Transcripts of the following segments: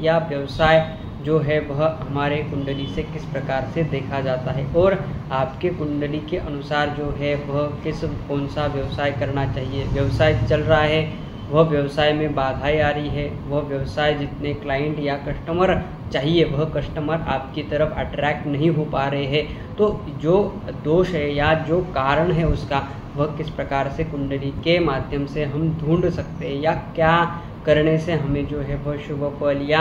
या व्यवसाय जो है वह हमारे कुंडली से किस प्रकार से देखा जाता है और आपके कुंडली के अनुसार जो है वह कौन सा व्यवसाय करना चाहिए। व्यवसाय चल रहा है, वह व्यवसाय में बाधाएं आ रही है, वह व्यवसाय जितने क्लाइंट या कस्टमर चाहिए वह कस्टमर आपकी तरफ अट्रैक्ट नहीं हो पा रहे हैं, तो जो दोष है या जो कारण है उसका वह किस प्रकार से कुंडली के माध्यम से हम ढूंढ सकते हैं या क्या करने से हमें जो है वह शुभ फल या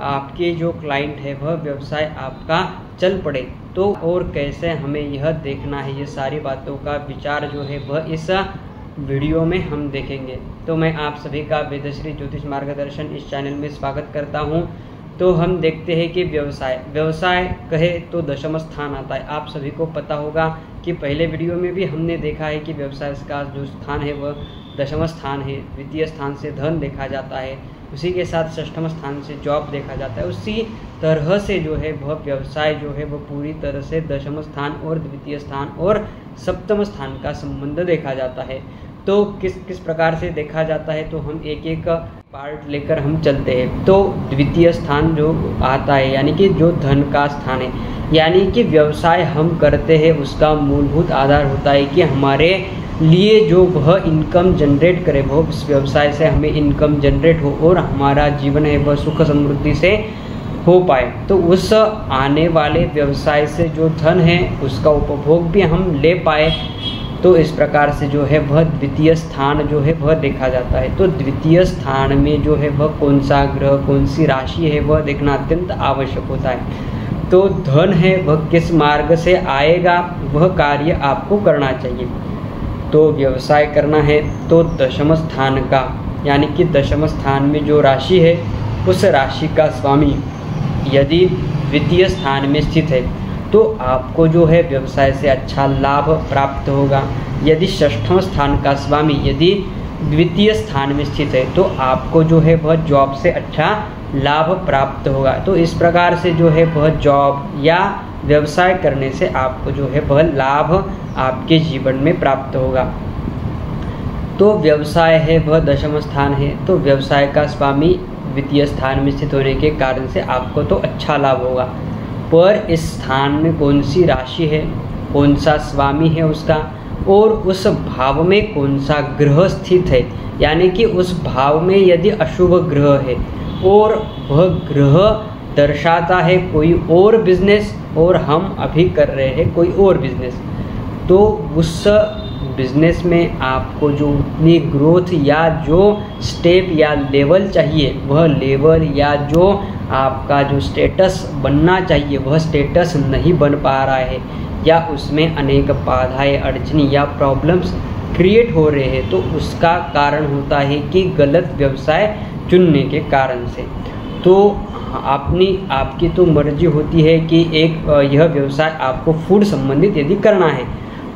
आपके जो क्लाइंट है वह व्यवसाय आपका चल पड़े, तो और कैसे हमें यह देखना है, ये सारी बातों का विचार जो है वह इस वीडियो में हम देखेंगे। तो मैं आप सभी का वेदश्री ज्योतिष मार्गदर्शन इस चैनल में स्वागत करता हूं। तो हम देखते हैं कि व्यवसाय कहे तो दशम स्थान आता है। आप सभी को पता होगा कि पहले वीडियो में भी हमने देखा है कि व्यवसाय का जो स्थान है वह दशम स्थान है, द्वितीय स्थान से धन देखा जाता है, उसी के साथ षष्ठम स्थान से जॉब देखा जाता है। उसी तरह से जो है वह व्यवसाय जो है वह पूरी तरह से दशम स्थान और द्वितीय स्थान और सप्तम स्थान का संबंध देखा जाता है। तो किस प्रकार से देखा जाता है, तो हम एक एक पार्ट लेकर हम चलते हैं। तो द्वितीय स्थान जो आता है यानी कि जो धन का स्थान है, यानी कि व्यवसाय हम करते हैं उसका मूलभूत आधार होता है कि हमारे लिए जो वह इनकम जनरेट करे, वह उस व्यवसाय से हमें इनकम जनरेट हो और हमारा जीवन है वह सुख समृद्धि से हो पाए। तो उस आने वाले व्यवसाय से जो धन है उसका उपभोग भी हम ले पाए, तो इस प्रकार से जो है वह द्वितीय स्थान जो है वह देखा जाता है। तो द्वितीय स्थान में जो है वह कौन सा ग्रह, कौन सी राशि है वह देखना अत्यंत आवश्यक होता है। तो धन है वह किस मार्ग से आएगा, वह कार्य आपको करना चाहिए। तो व्यवसाय करना है तो दशम स्थान का, यानी कि दशम स्थान में जो राशि है उस राशि का स्वामी यदि द्वितीय स्थान में स्थित है तो आपको जो है व्यवसाय से अच्छा लाभ प्राप्त होगा। यदि षष्ठम स्थान का स्वामी यदि द्वितीय स्थान में स्थित है तो आपको जो है वह जॉब से अच्छा लाभ प्राप्त होगा। तो इस प्रकार से जो है वह जॉब या व्यवसाय करने से आपको जो है वह लाभ आपके जीवन में प्राप्त होगा। तो व्यवसाय है वह दशम स्थान है, तो व्यवसाय का स्वामी द्वितीय स्थान में स्थित होने के कारण से आपको तो अच्छा लाभ होगा। पर इस स्थान में कौन सी राशि है, कौन सा स्वामी है उसका, और उस भाव में कौन सा ग्रह स्थित है, यानी कि उस भाव में यदि अशुभ ग्रह है और वह ग्रह दर्शाता है कोई और बिजनेस और हम अभी कर रहे हैं कोई और बिजनेस, तो उस बिजनेस में आपको जो उतनी ग्रोथ या जो स्टेप या लेवल चाहिए वह लेवल या जो आपका जो स्टेटस बनना चाहिए वह स्टेटस नहीं बन पा रहा है या उसमें अनेक बाधाएं, अड़चनी या प्रॉब्लम्स क्रिएट हो रहे हैं, तो उसका कारण होता है कि गलत व्यवसाय चुनने के कारण से। तो आपकी तो मर्जी होती है कि यह व्यवसाय आपको फूड संबंधित यदि करना है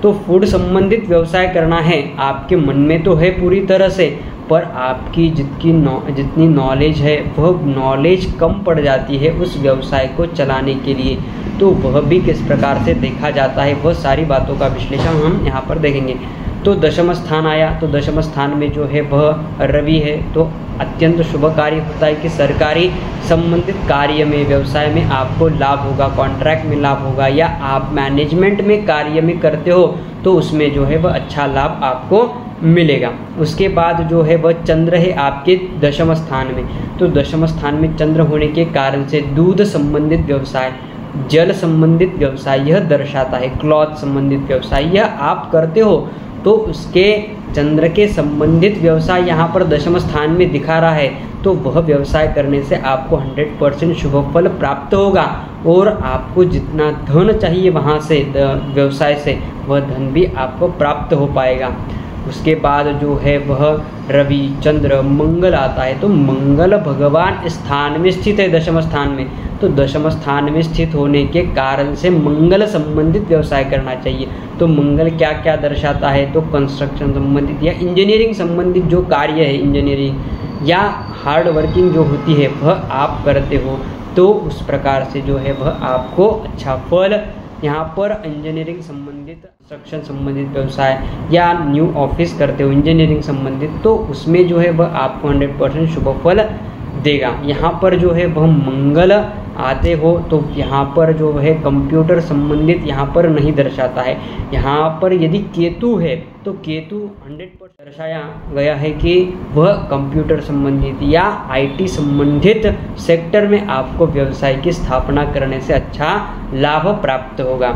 तो फूड संबंधित व्यवसाय करना है, आपके मन में तो है पूरी तरह से, पर आपकी जितनी नॉलेज है वह नॉलेज कम पड़ जाती है उस व्यवसाय को चलाने के लिए। तो वह भी किस प्रकार से देखा जाता है वह सारी बातों का विश्लेषण हम यहाँ पर देखेंगे। तो दशम स्थान आया, तो दशम स्थान में जो है वह रवि है, तो अत्यंत शुभ कार्य होता है कि सरकारी संबंधित कार्य में व्यवसाय में आपको लाभ होगा, कॉन्ट्रैक्ट में लाभ होगा, या आप मैनेजमेंट में कार्य में करते हो तो उसमें जो है वह अच्छा लाभ आपको मिलेगा। उसके बाद जो है वह चंद्र है आपके दशम स्थान में, तो दशम स्थान में चंद्र होने के कारण से दूध संबंधित व्यवसाय, जल संबंधित व्यवसाय यह दर्शाता है, क्लॉथ संबंधित व्यवसाय यह आप करते हो तो उसके चंद्र के संबंधित व्यवसाय यहाँ पर दशम स्थान में दिखा रहा है, तो वह व्यवसाय करने से आपको 100% शुभ फल प्राप्त होगा और आपको जितना धन चाहिए वहाँ से व्यवसाय से वह धन भी आपको प्राप्त हो पाएगा। उसके बाद जो है वह रवि, चंद्र, मंगल आता है, तो मंगल भगवान स्थान में स्थित है दशम स्थान में, तो दशम स्थान में स्थित होने के कारण से मंगल संबंधित व्यवसाय करना चाहिए। तो मंगल क्या क्या दर्शाता है, तो कंस्ट्रक्शन संबंधित या इंजीनियरिंग संबंधित जो कार्य है, इंजीनियरिंग या हार्ड वर्किंग जो होती है वह आप करते हो, तो उस प्रकार से जो है वह आपको अच्छा फल यहाँ पर इंजीनियरिंग संबंधित, कंस्ट्रक्शन संबंधित व्यवसाय या न्यू ऑफिस करते हो इंजीनियरिंग संबंधित, तो उसमें जो है वह आपको 100% शुभ फल देगा। यहाँ पर जो है वह मंगल आते हो तो यहाँ पर जो है कंप्यूटर संबंधित यहाँ पर नहीं दर्शाता है। यहाँ पर यदि केतु है तो केतु 100% दर्शाया गया है कि वह कंप्यूटर संबंधित या आईटी संबंधित सेक्टर में आपको व्यवसाय की स्थापना करने से अच्छा लाभ प्राप्त होगा।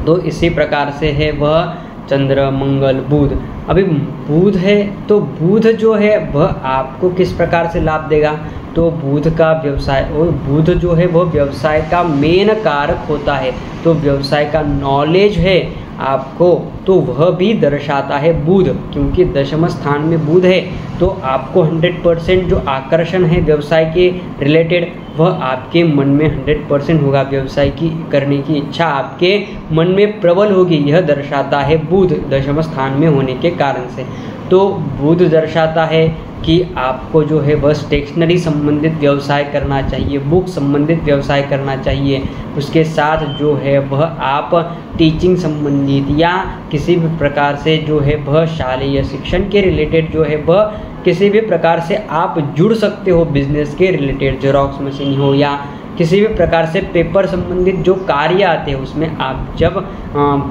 तो इसी प्रकार से है वह चंद्र, मंगल, बुध। अभी बुध है तो बुध जो है वह आपको किस प्रकार से लाभ देगा, तो बुध का व्यवसाय, और बुध जो है वह व्यवसाय का मेन कारक होता है। तो व्यवसाय का नॉलेज है आपको तो वह भी दर्शाता है बुध, क्योंकि दशम स्थान में बुध है तो आपको 100% जो आकर्षण है व्यवसाय के रिलेटेड वह आपके मन में 100% होगा। व्यवसाय की करने की इच्छा आपके मन में प्रबल होगी, यह दर्शाता है बुध दशम स्थान में होने के कारण से। तो बुध दर्शाता है कि आपको जो है वह स्टेशनरी संबंधित व्यवसाय करना चाहिए, बुक संबंधित व्यवसाय करना चाहिए। उसके साथ जो है वह आप टीचिंग संबंधित या किसी भी प्रकार से जो है वह शालेय शिक्षण के रिलेटेड जो है वह किसी भी प्रकार से आप जुड़ सकते हो। बिजनेस के रिलेटेड जेरॉक्स मशीन हो या किसी भी प्रकार से पेपर संबंधित जो कार्य आते हैं उसमें आप जब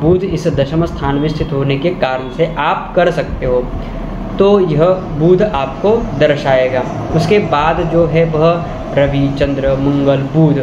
बुध इस दशम स्थान में स्थित होने के कारण से आप कर सकते हो। तो यह बुध आपको दर्शाएगा। उसके बाद जो है वह रवि, चंद्र, मंगल, बुध,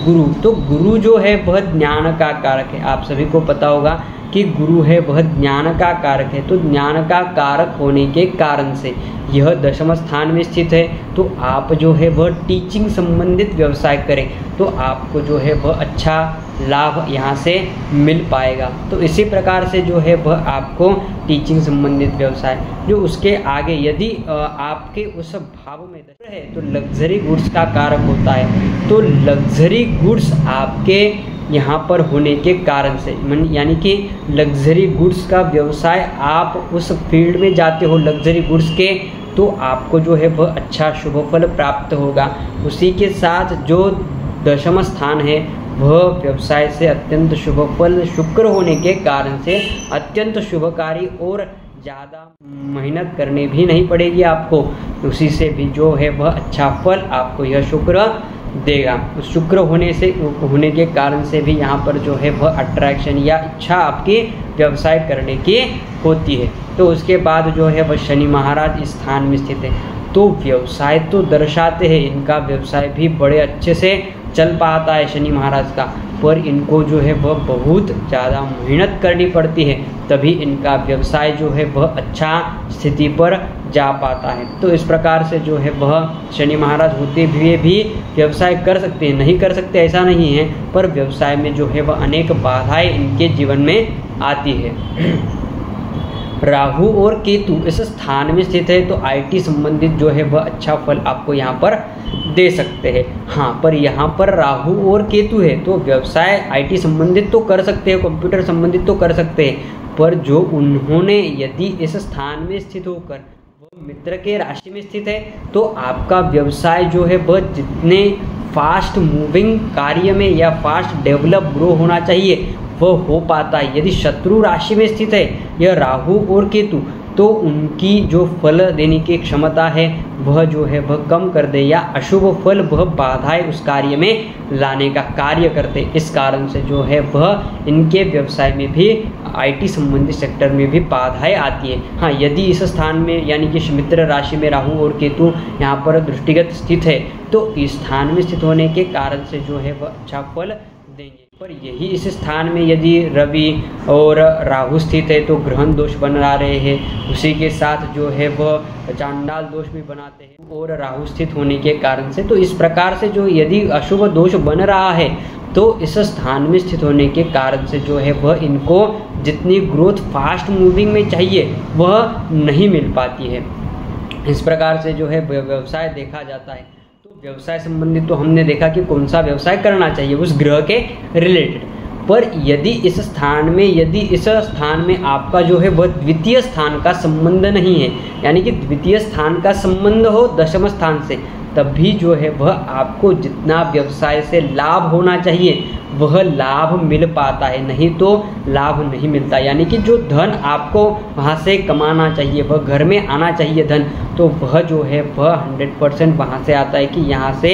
गुरु। तो गुरु जो है वह ज्ञान का कारक है। आप सभी को पता होगा कि गुरु है वह ज्ञान का कारक है। तो ज्ञान का कारक होने के कारण से यह दशम स्थान में स्थित है। तो आप जो है वह टीचिंग संबंधित व्यवसाय करें तो आपको जो है वह अच्छा लाभ यहाँ से मिल पाएगा। तो इसी प्रकार से जो है वह आपको टीचिंग संबंधित व्यवसाय जो उसके आगे यदि आपके उस भाव में है तो लग्जरी गुड्स का कारक होता है। तो लग्जरी गुड्स आपके यहाँ पर होने के कारण से यानी कि लग्जरी गुड्स का व्यवसाय आप उस फील्ड में जाते हो लग्जरी गुड्स के तो आपको जो है वह अच्छा शुभ फल प्राप्त होगा। उसी के साथ जो दशम स्थान है वह व्यवसाय से अत्यंत शुभ फल शुक्र होने के कारण से अत्यंत शुभकारी और ज़्यादा मेहनत करनी भी नहीं पड़ेगी आपको। उसी से भी जो है वह अच्छा फल आपको यह शुक्र देगा। उस शुक्र होने के कारण से भी यहाँ पर जो है वह अट्रैक्शन या इच्छा आपकी व्यवसाय करने की होती है। तो उसके बाद जो है वह शनि महाराज इस स्थान में स्थित है। तो व्यवसाय तो दर्शाते हैं, इनका व्यवसाय भी बड़े अच्छे से चल पाता है शनि महाराज का, पर इनको जो है वह बहुत ज़्यादा मेहनत करनी पड़ती है तभी इनका व्यवसाय जो है वह अच्छा स्थिति पर जा पाता है। तो इस प्रकार से जो है वह शनि महाराज होते हुए भी व्यवसाय कर सकते हैं, नहीं कर सकते ऐसा नहीं है, पर व्यवसाय में जो है वह अनेक बाधाएं इनके जीवन में आती है। राहु और केतु इस स्थान में स्थित है तो आईटी संबंधित जो है वह अच्छा फल आपको यहाँ पर दे सकते हैं। हाँ, पर यहाँ पर राहु और केतु है तो व्यवसाय आईटी संबंधित तो कर सकते हैं, कंप्यूटर संबंधित तो कर सकते हैं, पर जो उन्होंने यदि इस स्थान में स्थित होकर वो मित्र के राशि में स्थित है तो आपका व्यवसाय जो है वह जितने फास्ट मूविंग कार्य में या फास्ट डेवलप ग्रो होना चाहिए वह हो पाता है। यदि शत्रु राशि में स्थित है यह राहु और केतु तो उनकी जो फल देने की क्षमता है वह जो है वह कम कर दे या अशुभ फल वह बाधाएं उस कार्य में लाने का कार्य करते। इस कारण से जो है वह इनके व्यवसाय में भी आईटी संबंधी सेक्टर में भी बाधाएं आती है। हाँ, यदि इस स्थान में यानी कि मित्र राशि में राहु और केतु यहाँ पर दृष्टिगत स्थित है तो इस स्थान में स्थित होने के कारण से जो है वह अच्छा फल देंगे। पर यही इस स्थान में यदि रवि और राहु स्थित है तो ग्रहण दोष बना रहे हैं, उसी के साथ जो है वह चांडाल दोष भी बनाते हैं और राहु स्थित होने के कारण से। तो इस प्रकार से जो यदि अशुभ दोष बन रहा है तो इस स्थान में स्थित होने के कारण से जो है वह इनको जितनी ग्रोथ फास्ट मूविंग में चाहिए वह नहीं मिल पाती है। इस प्रकार से जो है व्यवसाय देखा जाता है। व्यवसाय संबंधित तो हमने देखा कि कौन सा व्यवसाय करना चाहिए उस ग्रह के रिलेटेड, पर यदि इस स्थान में आपका जो है वह द्वितीय स्थान का संबंध नहीं है यानी कि द्वितीय स्थान का संबंध हो दशम स्थान से तभी जो है वह आपको जितना व्यवसाय से लाभ होना चाहिए वह लाभ मिल पाता है, नहीं तो लाभ नहीं मिलता। यानी कि जो धन आपको वहाँ से कमाना चाहिए, वह घर में आना चाहिए धन, तो वह जो है वह 100% वहाँ से आता है कि यहाँ से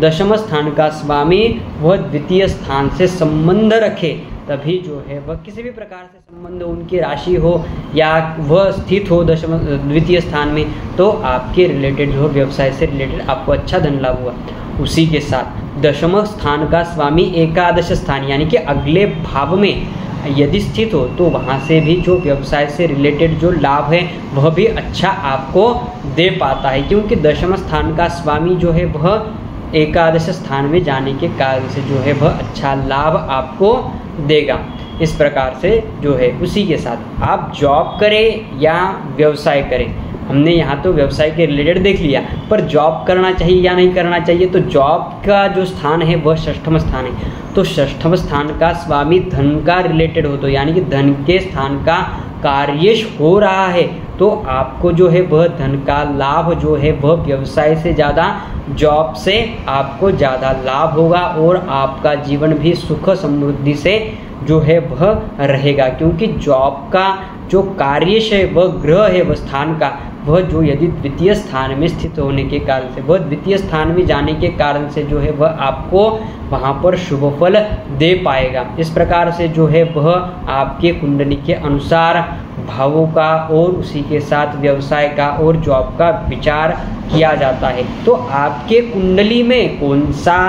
दशम स्थान का स्वामी वह द्वितीय स्थान से संबंध रखे, तभी जो है वह किसी भी प्रकार से संबंध उनकी राशि हो या वह स्थित हो द्वितीय स्थान में, तो आपके रिलेटेड हो व्यवसाय से रिलेटेड आपको अच्छा धन लाभ हुआ। उसी के साथ दशम स्थान का स्वामी एकादश स्थान यानी कि अगले भाव में यदि स्थित हो तो वहाँ से भी जो व्यवसाय से रिलेटेड जो लाभ है वह भी अच्छा आपको दे पाता है, क्योंकि दशम स्थान का स्वामी जो है वह एकादश स्थान में जाने के कारण से जो है वह अच्छा लाभ आपको देगा। इस प्रकार से जो है उसी के साथ आप जॉब करें या व्यवसाय करें, हमने यहाँ तो व्यवसाय के रिलेटेड देख लिया, पर जॉब करना चाहिए या नहीं करना चाहिए, तो जॉब का जो स्थान है वह षष्ठम स्थान है। तो षष्ठम स्थान का स्वामी धन का रिलेटेड हो, तो यानी कि धन के स्थान का कार्यश हो रहा है, तो आपको जो है वह धन का लाभ जो है वह व्यवसाय से ज़्यादा जॉब से आपको ज़्यादा लाभ होगा और आपका जीवन भी सुख समृद्धि से जो है वह रहेगा, क्योंकि जॉब का जो कार्यश है वह ग्रह है वह स्थान का, वह जो यदि द्वितीय स्थान में स्थित होने के कारण से वह द्वितीय स्थान में जाने के कारण से जो है वह आपको वहाँ पर शुभ फल दे पाएगा। इस प्रकार से जो है वह आपके कुंडली के अनुसार भावों का और उसी के साथ व्यवसाय का और जॉब का विचार किया जाता है। तो आपके कुंडली में कौन सा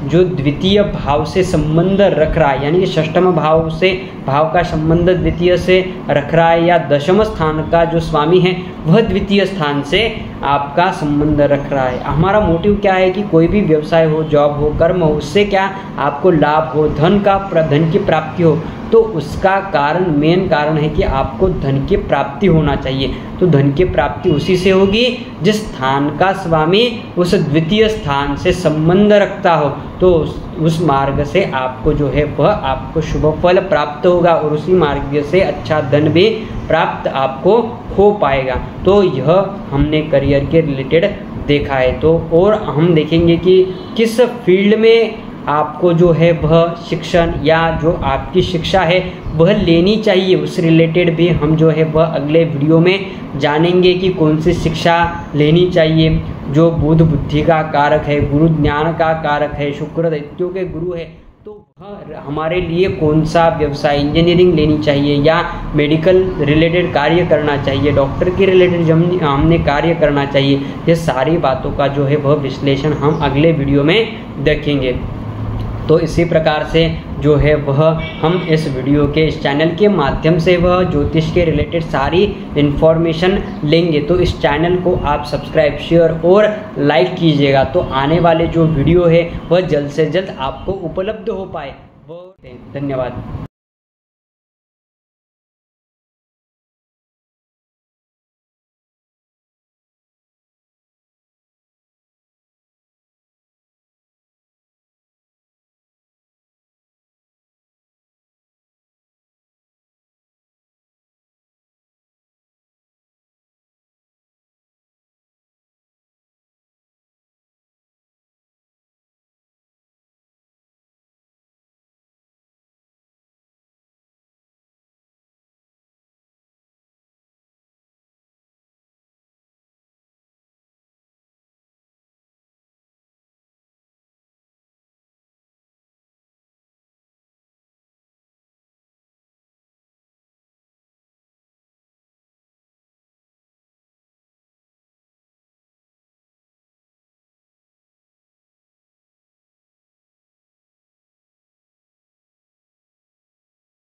जो द्वितीय भाव से संबंध रख रहा है, यानी कि षष्ठम भाव से भाव का संबंध द्वितीय से रख रहा है, या दशम स्थान का जो स्वामी है वह द्वितीय स्थान से आपका संबंध रख रहा है। हमारा मोटिव क्या है कि कोई भी व्यवसाय हो, जॉब हो, कर्म हो, उससे क्या आपको लाभ हो, धन की प्राप्ति हो, तो उसका कारण मेन कारण है कि आपको धन की प्राप्ति होना चाहिए। तो धन की प्राप्ति उसी से होगी जिस स्थान का स्वामी उस द्वितीय स्थान से संबंध रखता हो, तो उस मार्ग से आपको जो है वह आपको शुभ फल प्राप्त होगा और उसी मार्ग से अच्छा धन भी प्राप्त आपको हो पाएगा। तो यह हमने करियर के रिलेटेड देखा है। तो और हम देखेंगे कि किस फील्ड में आपको जो है वह शिक्षण या जो आपकी शिक्षा है वह लेनी चाहिए, उस रिलेटेड भी हम जो है वह अगले वीडियो में जानेंगे कि कौन सी शिक्षा लेनी चाहिए। जो बुध बुद्धि का कारक है, गुरु ज्ञान का कारक है, शुक्र दैत्यों के गुरु है, तो वह हमारे लिए कौन सा व्यवसाय, इंजीनियरिंग लेनी चाहिए या मेडिकल रिलेटेड कार्य करना चाहिए, डॉक्टर के रिलेटेड हमने कार्य करना चाहिए, ये सारी बातों का जो है वह विश्लेषण हम अगले वीडियो में देखेंगे। तो इसी प्रकार से जो है वह हम इस वीडियो के इस चैनल के माध्यम से वह ज्योतिष के रिलेटेड सारी इन्फॉर्मेशन लेंगे। तो इस चैनल को आप सब्सक्राइब, शेयर और लाइक कीजिएगा, तो आने वाले जो वीडियो है वह जल्द से जल्द आपको उपलब्ध हो पाए। वो धन्यवाद।